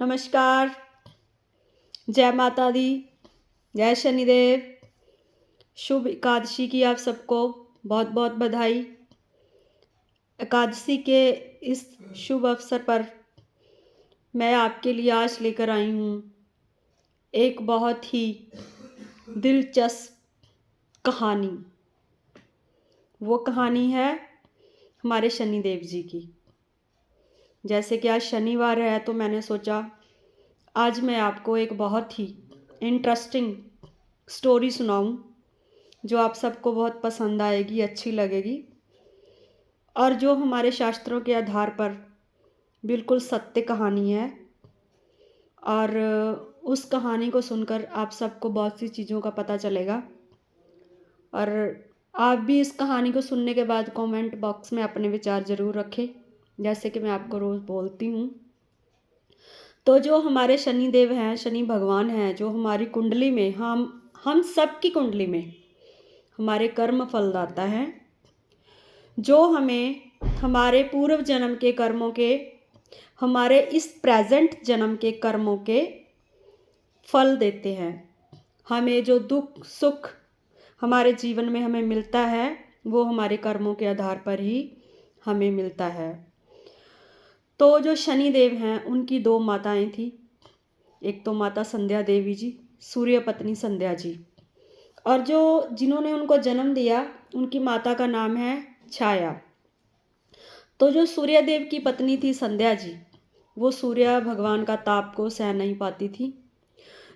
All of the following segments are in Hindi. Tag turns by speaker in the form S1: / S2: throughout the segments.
S1: नमस्कार। जय माता दी। जय शनिदेव। शुभ एकादशी की आप सबको बहुत बहुत बधाई। एकादशी के इस शुभ अवसर पर मैं आपके लिए आज लेकर आई हूँ एक बहुत ही दिलचस्प कहानी। वो कहानी है हमारे शनिदेव जी की। जैसे कि आज शनिवार है तो मैंने सोचा आज मैं आपको एक बहुत ही इंटरेस्टिंग स्टोरी सुनाऊं जो आप सबको बहुत पसंद आएगी, अच्छी लगेगी और जो हमारे शास्त्रों के आधार पर बिल्कुल सत्य कहानी है। और उस कहानी को सुनकर आप सबको बहुत सी चीज़ों का पता चलेगा और आप भी इस कहानी को सुनने के बाद कमेंट बॉक्स में अपने विचार ज़रूर रखें, जैसे कि मैं आपको रोज़ बोलती हूँ। तो जो हमारे शनिदेव हैं, शनि भगवान हैं, जो हमारी कुंडली में हम सब की कुंडली में हमारे कर्म फलदाता है, जो हमें हमारे पूर्व जन्म के कर्मों के, हमारे इस प्रेजेंट जन्म के कर्मों के फल देते हैं। हमें जो दुख सुख हमारे जीवन में हमें मिलता है वो हमारे कर्मों के आधार पर ही हमें मिलता है। तो जो शनिदेव हैं उनकी दो माताएं थी। एक तो माता संध्या देवी जी, सूर्य पत्नी संध्या जी, और जो जिन्होंने उनको जन्म दिया उनकी माता का नाम है छाया। तो जो सूर्यदेव की पत्नी थी संध्या जी, वो सूर्य भगवान का ताप को सह नहीं पाती थी।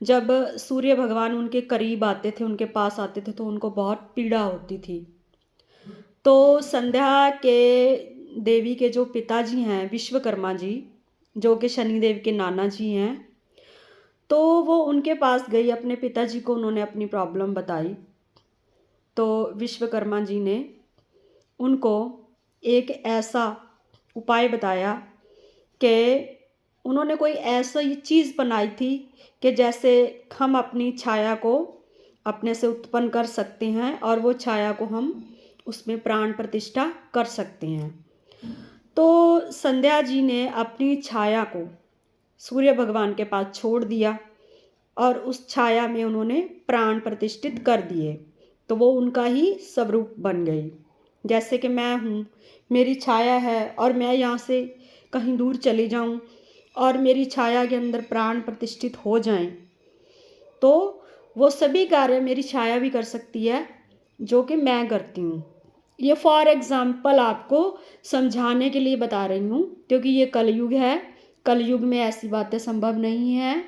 S1: जब सूर्य भगवान उनके करीब आते थे, उनके पास आते थे, तो उनको बहुत पीड़ा होती थी। तो संध्या के देवी के जो पिताजी हैं विश्वकर्मा जी, जो कि शनिदेव के नाना जी हैं, तो वो उनके पास गई, अपने पिताजी को उन्होंने अपनी प्रॉब्लम बताई। तो विश्वकर्मा जी ने उनको एक ऐसा उपाय बताया कि उन्होंने कोई ऐसा ही चीज़ बनाई थी कि जैसे हम अपनी छाया को अपने से उत्पन्न कर सकते हैं और वो छाया को हम उसमें प्राण प्रतिष्ठा कर सकते हैं। तो संध्या जी ने अपनी छाया को सूर्य भगवान के पास छोड़ दिया और उस छाया में उन्होंने प्राण प्रतिष्ठित कर दिए। तो वो उनका ही स्वरूप बन गई। जैसे कि मैं हूँ, मेरी छाया है और मैं यहाँ से कहीं दूर चली जाऊँ और मेरी छाया के अंदर प्राण प्रतिष्ठित हो जाएं, तो वो सभी कार्य मेरी छाया भी कर सकती है जो कि मैं करती हूँ। ये फॉर एग्ज़ाम्पल आपको समझाने के लिए बता रही हूँ, क्योंकि ये कलयुग है। कलयुग में ऐसी बातें संभव नहीं है।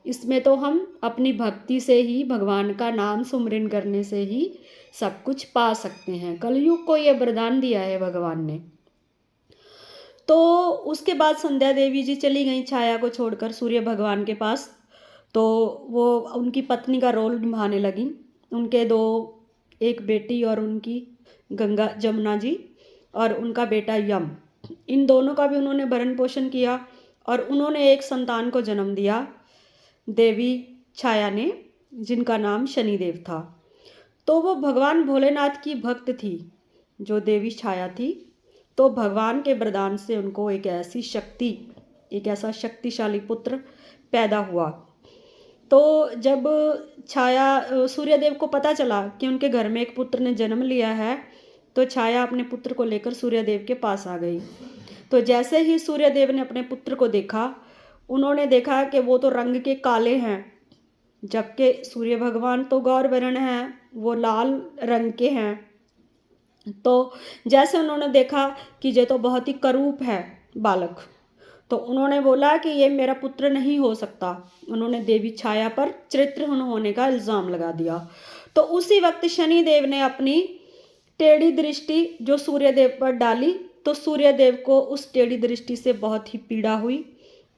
S1: इसमें तो हम अपनी भक्ति से ही, भगवान का नाम सुमरन करने से ही सब कुछ पा सकते हैं। कलयुग को ये वरदान दिया है भगवान ने। तो उसके बाद संध्या देवी जी चली गई छाया को छोड़कर सूर्य भगवान के पास। तो वो उनकी पत्नी का रोल निभाने लगी। उनके दो, एक बेटी और उनकी गंगा जमुना जी और उनका बेटा यम, इन दोनों का भी उन्होंने भरण पोषण किया और उन्होंने एक संतान को जन्म दिया देवी छाया ने, जिनका नाम शनिदेव था। तो वो भगवान भोलेनाथ की भक्त थी जो देवी छाया थी। तो भगवान के वरदान से उनको एक ऐसी शक्ति, एक ऐसा शक्तिशाली पुत्र पैदा हुआ। तो जब छाया सूर्यदेव को पता चला कि उनके घर में एक पुत्र ने जन्म लिया है, तो छाया अपने पुत्र को लेकर सूर्यदेव के पास आ गई। तो जैसे ही सूर्यदेव ने अपने पुत्र को देखा, उन्होंने देखा कि वो तो रंग के काले हैं, जबकि सूर्य भगवान तो गौर वर्ण हैं, वो लाल रंग के हैं। तो जैसे उन्होंने देखा कि ये तो बहुत ही करूप है बालक, तो उन्होंने बोला कि ये मेरा पुत्र नहीं हो सकता। उन्होंने देवी छाया पर चरित्रहीन होने का इल्ज़ाम लगा दिया। तो उसी वक्त शनिदेव ने अपनी टेढ़ी दृष्टि जो सूर्यदेव पर डाली, तो सूर्यदेव को उस टेढ़ी दृष्टि से बहुत ही पीड़ा हुई।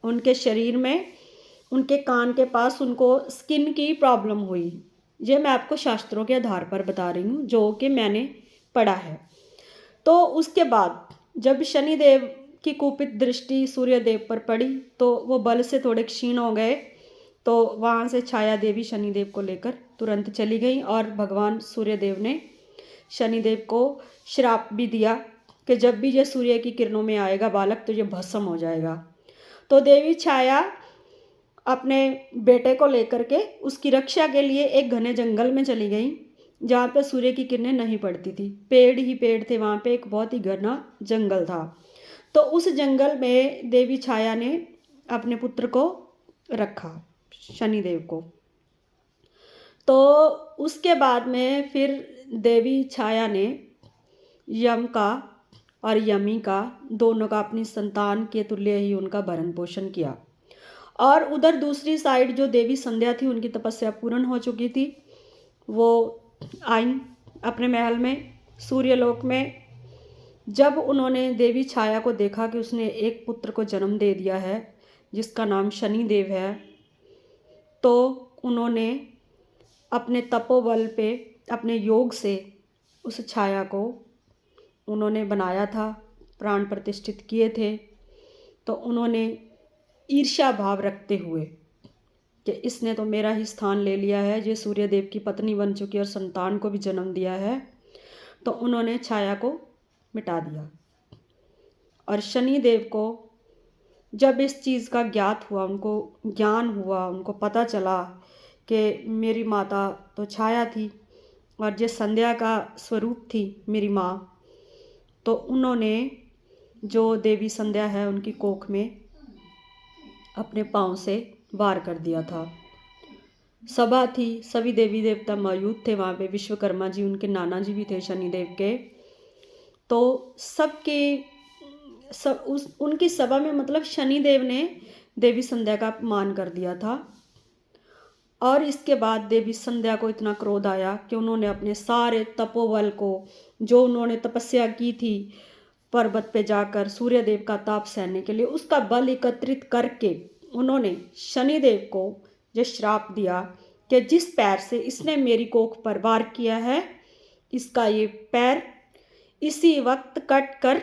S1: उनके शरीर में, उनके कान के पास उनको स्किन की प्रॉब्लम हुई। ये मैं आपको शास्त्रों के आधार पर बता रही हूँ जो कि मैंने पढ़ा है। तो उसके बाद जब शनिदेव की कुपित दृष्टि सूर्यदेव पर पड़ी तो वो बल से थोड़े क्षीण हो गए। तो वहाँ से छाया देवी शनिदेव को लेकर तुरंत चली गई और भगवान सूर्यदेव ने शनिदेव को श्राप भी दिया कि जब भी ये सूर्य की किरणों में आएगा बालक तो ये भस्म हो जाएगा। तो देवी छाया अपने बेटे को लेकर के उसकी रक्षा के लिए एक घने जंगल में चली गई, जहाँ पे सूर्य की किरणें नहीं पड़ती थी। पेड़ ही पेड़ थे वहाँ पे, एक बहुत ही घना जंगल था। तो उस जंगल में देवी छाया ने अपने पुत्र को रखा, शनिदेव को। तो उसके बाद में फिर देवी छाया ने यम का और यमी का, दोनों का अपनी संतान के तुल्य ही उनका भरण पोषण किया। और उधर दूसरी साइड जो देवी संध्या थी, उनकी तपस्या पूर्ण हो चुकी थी। वो आई अपने महल में, सूर्यलोक में। जब उन्होंने देवी छाया को देखा कि उसने एक पुत्र को जन्म दे दिया है जिसका नाम शनिदेव है, तो उन्होंने अपने तपोबल पे, अपने योग से उस छाया को उन्होंने बनाया था, प्राण प्रतिष्ठित किए थे। तो उन्होंने ईर्ष्या भाव रखते हुए कि इसने तो मेरा ही स्थान ले लिया है, ये सूर्यदेव की पत्नी बन चुकी है और संतान को भी जन्म दिया है, तो उन्होंने छाया को मिटा दिया। और शनिदेव को जब इस चीज़ का ज्ञात हुआ, उनको ज्ञान हुआ, उनको पता चला कि मेरी माता तो छाया थी और ये संध्या का स्वरूप थी मेरी माँ, तो उन्होंने जो देवी संध्या है उनकी कोख में अपने पाँव से वार कर दिया था। सभा थी, सभी देवी देवता मौजूद थे वहाँ पे। विश्वकर्मा जी, उनके नाना जी भी थे शनिदेव के। तो उनकी सभा में मतलब शनिदेव ने देवी संध्या का अपमान कर दिया था। और इसके बाद देवी संध्या को इतना क्रोध आया कि उन्होंने अपने सारे तपोबल को, जो उन्होंने तपस्या की थी पर्वत पे जाकर सूर्यदेव का ताप सहने के लिए, उसका बल एकत्रित करके उन्होंने शनिदेव को ये श्राप दिया कि जिस पैर से इसने मेरी कोख पर वार किया है, इसका ये पैर इसी वक्त कट कर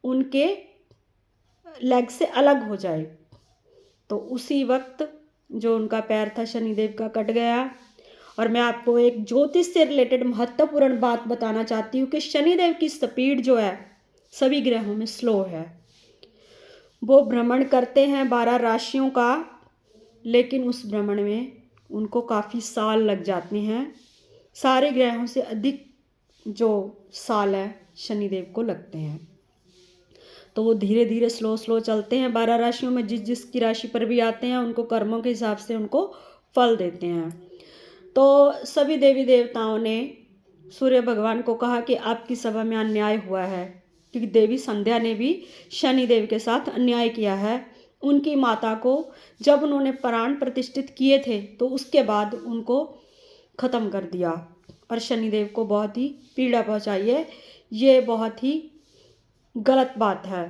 S1: उनके लेग से अलग हो जाए। तो उसी वक्त जो उनका पैर था शनिदेव का कट गया। और मैं आपको एक ज्योतिष से रिलेटेड महत्वपूर्ण बात बताना चाहती हूँ कि शनिदेव की स्पीड जो है सभी ग्रहों में स्लो है। वो भ्रमण करते हैं 12 राशियों का, लेकिन उस भ्रमण में उनको काफ़ी साल लग जाते हैं। सारे ग्रहों से अधिक जो साल है शनिदेव को लगते हैं। तो वो धीरे धीरे स्लो चलते हैं 12 राशियों में। जिसकी राशि पर भी आते हैं उनको कर्मों के हिसाब से उनको फल देते हैं। तो सभी देवी देवताओं ने सूर्य भगवान को कहा कि आपकी सभा में अन्याय हुआ है, क्योंकि देवी संध्या ने भी शनिदेव के साथ अन्याय किया है। उनकी माता को जब उन्होंने प्राण प्रतिष्ठित किए थे तो उसके बाद उनको ख़त्म कर दिया और शनिदेव को बहुत ही पीड़ा पहुंचाई है। ये बहुत ही गलत बात है।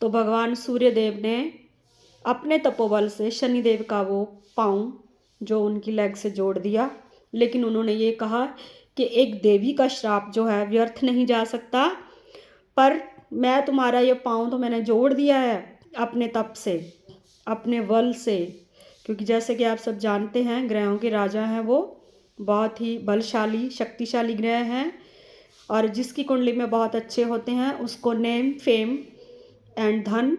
S1: तो भगवान सूर्यदेव ने अपने तपोबल से शनिदेव का वो पाँव जो उनकी लेग से जोड़ दिया, लेकिन उन्होंने ये कहा कि एक देवी का श्राप जो है व्यर्थ नहीं जा सकता, पर मैं तुम्हारा ये पाँव तो मैंने जोड़ दिया है अपने तप से, अपने बल से, क्योंकि जैसे कि आप सब जानते हैं ग्रहों के राजा हैं वो बहुत ही बलशाली शक्तिशाली ग्रह हैं, और जिसकी कुंडली में बहुत अच्छे होते हैं उसको नेम, फेम एंड धन,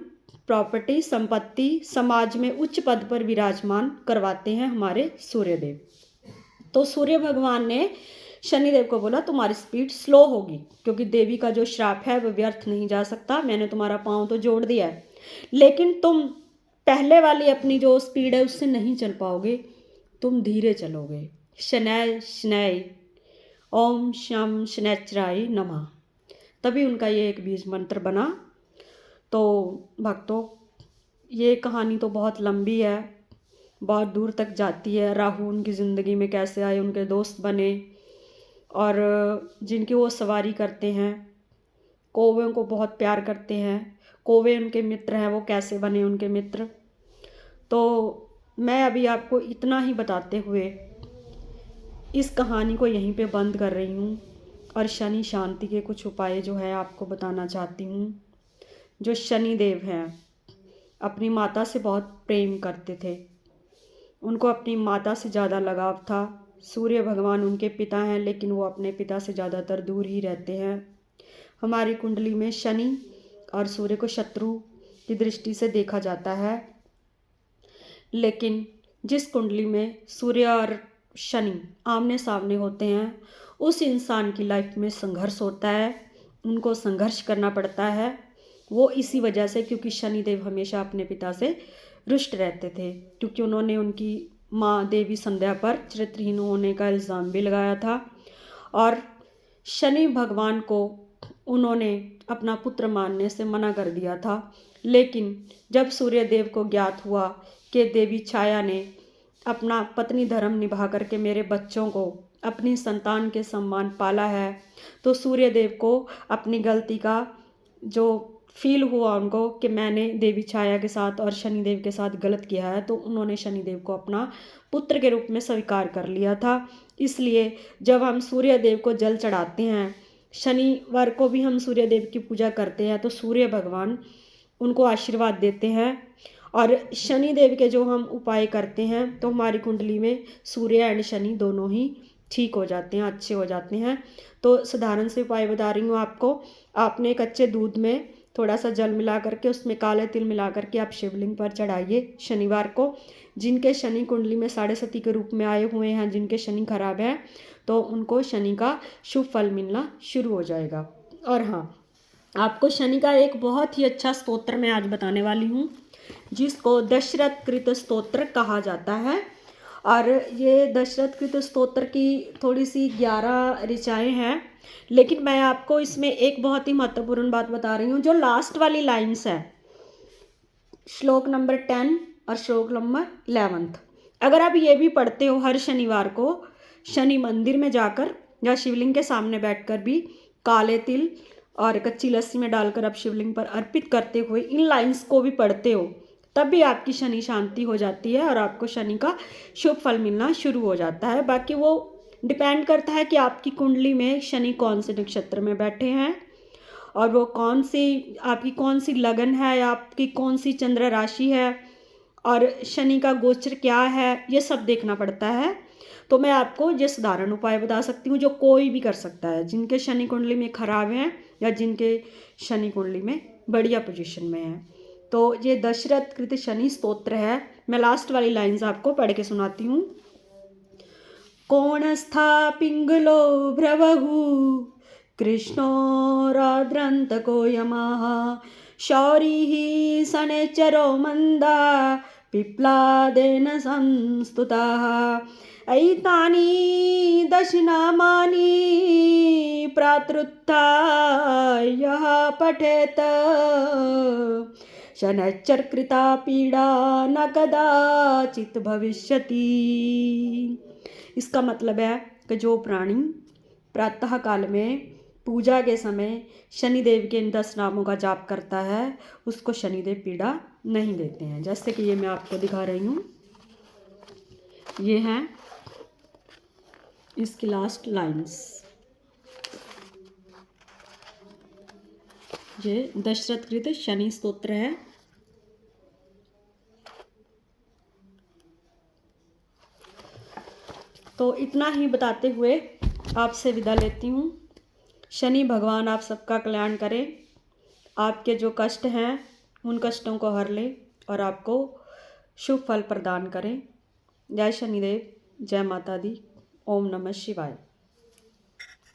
S1: प्रॉपर्टी, संपत्ति, समाज में उच्च पद पर विराजमान करवाते हैं हमारे सूर्यदेव। तो सूर्य भगवान ने शनिदेव को बोला तुम्हारी स्पीड स्लो होगी, क्योंकि देवी का जो श्राप है वो व्यर्थ नहीं जा सकता। मैंने तुम्हारा पाँव तो जोड़ दिया है, लेकिन तुम पहले वाली अपनी जो स्पीड है उससे नहीं चल पाओगे, तुम धीरे चलोगे। शनैय शनैय ओम शम शनैचराय नमः। तभी उनका ये एक बीज मंत्र बना। तो भक्तों, ये कहानी तो बहुत लंबी है, बहुत दूर तक जाती है। राहु उनकी ज़िंदगी में कैसे आए, उनके दोस्त बने, और जिनकी वो सवारी करते हैं, कौवें को बहुत प्यार करते हैं, कौवे उनके मित्र हैं, वो कैसे बने उनके मित्र। तो मैं अभी आपको इतना ही बताते हुए इस कहानी को यहीं पे बंद कर रही हूँ, और शनि शांति के कुछ उपाय जो है आपको बताना चाहती हूँ। जो शनिदेव हैं अपनी माता से बहुत प्रेम करते थे, उनको अपनी माता से ज़्यादा लगाव था। सूर्य भगवान उनके पिता हैं, लेकिन वो अपने पिता से ज़्यादातर दूर ही रहते हैं। हमारी कुंडली में शनि और सूर्य को शत्रु की दृष्टि से देखा जाता है। लेकिन जिस कुंडली में सूर्य और शनि आमने सामने होते हैं, उस इंसान की लाइफ में संघर्ष होता है, उनको संघर्ष करना पड़ता है। वो इसी वजह से, क्योंकि शनिदेव हमेशा अपने पिता से रुष्ट रहते थे, क्योंकि उन्होंने उनकी माँ देवी संध्या पर चरित्रहीन होने का इल्ज़ाम भी लगाया था और शनि भगवान को उन्होंने अपना पुत्र मानने से मना कर दिया था। लेकिन जब सूर्यदेव को ज्ञात हुआ कि देवी छाया ने अपना पत्नी धर्म निभा करके मेरे बच्चों को अपनी संतान के समान पाला है, तो सूर्यदेव को अपनी गलती का जो फील हुआ उनको कि मैंने देवी छाया के साथ और शनिदेव के साथ गलत किया है, तो उन्होंने शनिदेव को अपना पुत्र के रूप में स्वीकार कर लिया था। इसलिए जब हम सूर्यदेव को जल चढ़ाते हैं, शनिवार को भी हम सूर्यदेव की पूजा करते हैं, तो सूर्य भगवान उनको आशीर्वाद देते हैं। और शनिदेव के जो हम उपाय करते हैं तो हमारी कुंडली में सूर्य एंड शनि दोनों ही ठीक हो जाते हैं, अच्छे हो जाते हैं। तो साधारण से उपाय बता रही हूँ आपको। आपने कच्चे दूध में थोड़ा सा जल मिला करके उसमें काले तिल मिला करके आप शिवलिंग पर चढ़ाइए शनिवार को। जिनके शनि कुंडली में साढ़े सती के रूप में आए हुए हैं, जिनके शनि खराब है, तो उनको शनि का शुभ फल मिलना शुरू हो जाएगा। और हाँ, आपको शनि का एक बहुत ही अच्छा स्तोत्र मैं आज बताने वाली हूँ, जिसको दशरथ कृत स्तोत्र कहा जाता है। और ये दशरथ कृत स्तोत्र की थोड़ी सी 11 ऋचाएँ हैं, लेकिन मैं आपको इसमें एक बहुत ही महत्वपूर्ण बात बता रही हूँ। जो लास्ट वाली लाइन्स है, श्लोक नंबर 10 और श्लोक नंबर 11, अगर आप ये भी पढ़ते हो हर शनिवार को शनि मंदिर में जाकर या शिवलिंग के सामने बैठकर भी काले तिल और कच्ची लस्सी में डालकर आप शिवलिंग पर अर्पित करते हुए इन लाइन्स को भी पढ़ते हो, तब भी आपकी शनि शांति हो जाती है और आपको शनि का शुभ फल मिलना शुरू हो जाता है। बाकी वो डिपेंड करता है कि आपकी कुंडली में शनि कौन से नक्षत्र में बैठे हैं और वो कौन सी आपकी कौन सी लगन है, आपकी कौन सी चंद्र राशि है और शनि का गोचर क्या है, ये सब देखना पड़ता है। तो मैं आपको ये साधारण उपाय बता सकती हूँ जो कोई भी कर सकता है, जिनके शनि कुंडली में खराब हैं या जिनके शनि कुंडली में बढ़िया पोजीशन में है। तो ये दशरथ कृत शनि स्तोत्र है। मैं लास्ट वाली लाइन्स आपको पढ़ के सुनाती हूँ। कोणस्था पिंगलो भ्रवहु कृष्णो राद्रंतको यमः शौरिः शनैश्चरो मंदा पिप्लादेन संस्तुताः ऐतानि दशनामानि प्रातरुत्थाय यः पठेत शनैश्चर कृता पीड़ा न कदाचित भविष्यति। इसका मतलब है कि जो प्राणी प्रातः काल में पूजा के समय शनिदेव के इन 10 नामों का जाप करता है, उसको शनिदेव पीड़ा नहीं देते हैं। जैसे कि ये मैं आपको दिखा रही हूँ, ये हैं इसकी लास्ट लाइन्स। ये दशरथ कृत शनि स्तोत्र है। तो इतना ही बताते हुए आपसे विदा लेती हूँ। शनि भगवान आप सबका कल्याण करें, आपके जो कष्ट हैं उन कष्टों को हर ले और आपको शुभ फल प्रदान करें। जय शनिदेव, जय माता दी, ओम नमः शिवाय।